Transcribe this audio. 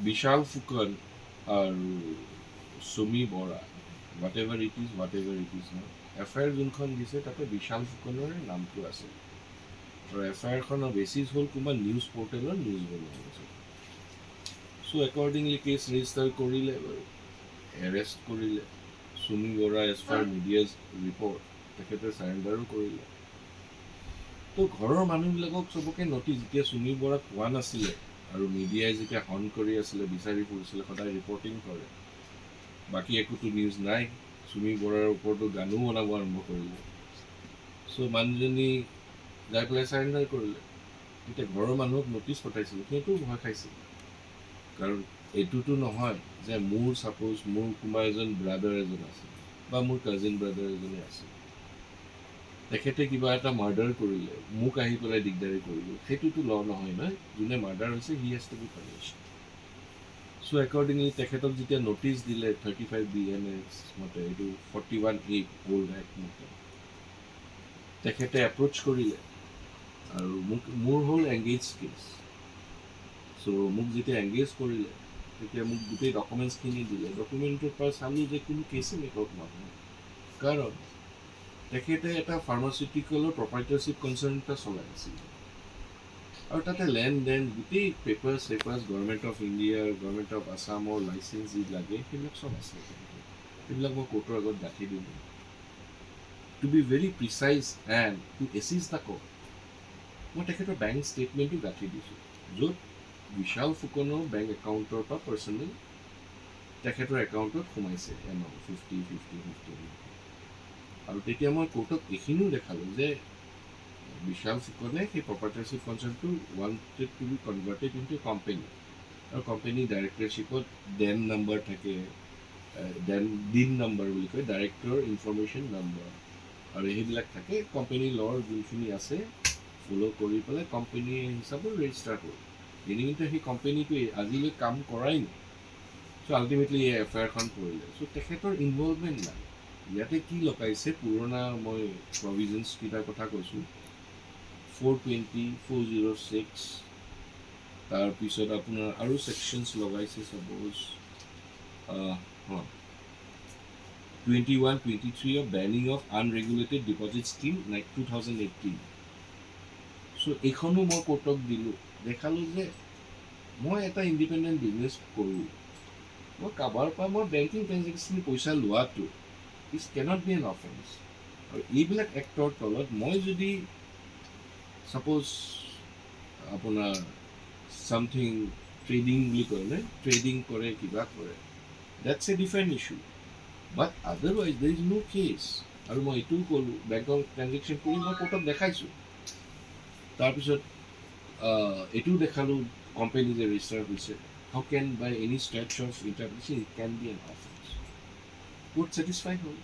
বিশাল ফুকন আৰু Sumi Bora whatever it is ন FIR যোনখন দিছে তাতে বিশাল ফুকনৰে নামটো আছে আৰু এফআইআৰখনৰ বেচিছ হ'ল কোনোবা নিউজ পৰ্টেলৰ নিউজ বনোৱা হৈছে চ' একৰ্ডিংলি কেছ ৰেজিষ্টাৰ কৰিলে বাৰু এৰেষ্ট কৰিলে সুমি বৰা এজ ফাৰ মিডিয়াজ ৰিপৰ্ট তেখেতে চাৰেণ্ডাৰো কৰিলে তো ঘৰৰ মানুহবিলাকক চবকে নটিচ যেতিয়া সুমি বৰাক পোৱা নাছিলে আৰু মিডিয়াই যেতিয়া হৰ্ণ কৰি আছিলে বিচাৰি ফুৰিছিলে সদায় ৰিপৰ্টিং কৰে বাকী একোতো নিউজ নাই সুমি বৰাৰ ওপৰতো গানো বনাব আৰম্ভ কৰিলে চ' মানুহজনী যাই পেলাই চাৰেণ্ডাৰ কৰিলে এতিয়া ঘৰৰ মানুহক নটিচ পঠাইছিল সিহঁতেও ভয় খাইছিল কাৰণ এইটোতো নহয় যে মোৰ ছাপ'জ মোৰ কোনোবা এজন ব্ৰাদাৰ এজন আছে বা মোৰ কাজিন ব্ৰাদাৰ এজনে আছে তেখেতে কিবা এটা মাৰ্ডাৰ কৰিলে মোক আহি পেলাই দিগদাৰী কৰিলে সেইটোতো ল নহয় নহয় যোনে মাৰ্ডাৰ হৈছে he has to be punished so' accordingly তেখেতক যেতিয়া নটিচ দিলে 35 BNS মতে এইটো 41A অল্ড এক্ট মতে তেখেতে এপ্ৰ'চ কৰিলে আৰু মোৰ হ'ল এংগেজ কেছ চ' মোক যেতিয়া এংগেজ কৰিলে তেতিয়া মোক গোটেই ডকুমেণ্টছখিনি দিলে ডকুমেণ্টৰ পৰা চালোঁ যে কোনো কেছেই মেকআউট নহয় কাৰণ তেখেতে এটা ফাৰ্মাচিউটিকেলৰ প্ৰপাৰ্টাৰশ্বিপ কনচাৰ্ণ এটা চলাই আছিল আৰু তাতে লেনদেন গোটেই papers government of India government of আছামৰ লাইচেঞ্চ যি লাগে সেইবিলাক চব আছে সেইবিলাক মই কোৰ্টৰ আগত গাঁঠি দিলোঁ to be very precise and to assist the court মই তেখেতৰ বেংক ষ্টেটমেণ্টো গাঁঠি দিছোঁ য'ত বিশাল ফুকনৰ বেংক একাউণ্টৰ পৰা পাৰ্চনেল তেখেতৰ একাউণ্টত সোমাইছে এমাউণ্ট 50 আৰু তেতিয়া মই কোৰ্টক এইখিনিও দেখালোঁ যে বিশাল ফুকনে সেই প্ৰপাৰ্টাৰশ্বিপ কনচাৰ্ণটো wanted to be converted into company আৰু কোম্পানী ডাইৰেক্টৰশ্বিপত ডেন নাম্বাৰ থাকে ডিন নাম্বাৰ বুলি কয় ডাইৰেক্টৰ ইনফৰ্মেশ্যন নাম্বাৰ আৰু সেইবিলাক থাকে কোম্পানী লৰ যোনখিনি আছে ফ'ল' কৰি পেলাই কোম্পানী হিচাপত ৰেজিষ্টাৰ কৰোঁ কিন্তু সেই কোম্পানীটোৱে আজিলৈ কাম কৰাই নাই চ' আল্টিমেটলি এই এফআইআৰখন কৰিলে চ' তেখেতৰ ইনভলভমেণ্ট নাই ইয়াতে কি লগাইছে পুৰণা মই প্ৰভিজনছকেইটাৰ কথা কৈছোঁ 420, 406 তাৰপিছত আপোনাৰ আৰু ছেকশ্যনছ লগাইছে ছাপ'জ 21, 23 of banning of unregulated deposit scheme 2018 so' এইখনো মই কোৰ্টক দিলোঁ দেখালোঁ যে মই এটা ইণ্ডিপেণ্ডেণ্ট বিজনেছ কৰোঁ মই কাৰোবাৰ পৰা মই বেংকিং ট্ৰেঞ্জেকশ্যন পইচা লোৱাটো is cannot be an offence আৰু এইবিলাক এক্টৰ তলত মই যদি ছাপ'জ আপোনাৰ ছামথিং ট্ৰেডিং বুলি কয় নে ট্ৰেডিং কৰে কিবা কৰে that's a different issue but otherwise there is no' case আৰু মই এইটোও ক'লোঁ বেংকৰ ট্ৰেঞ্জেকশ্যন কৰি মই কোৰ্টক দেখাইছোঁ তাৰপিছত এইটোও দেখালোঁ কোম্পানী যে ৰেজিষ্টাৰ হৈছে how can by any stretch of interpretation it can be an offence court satisfy হ'ল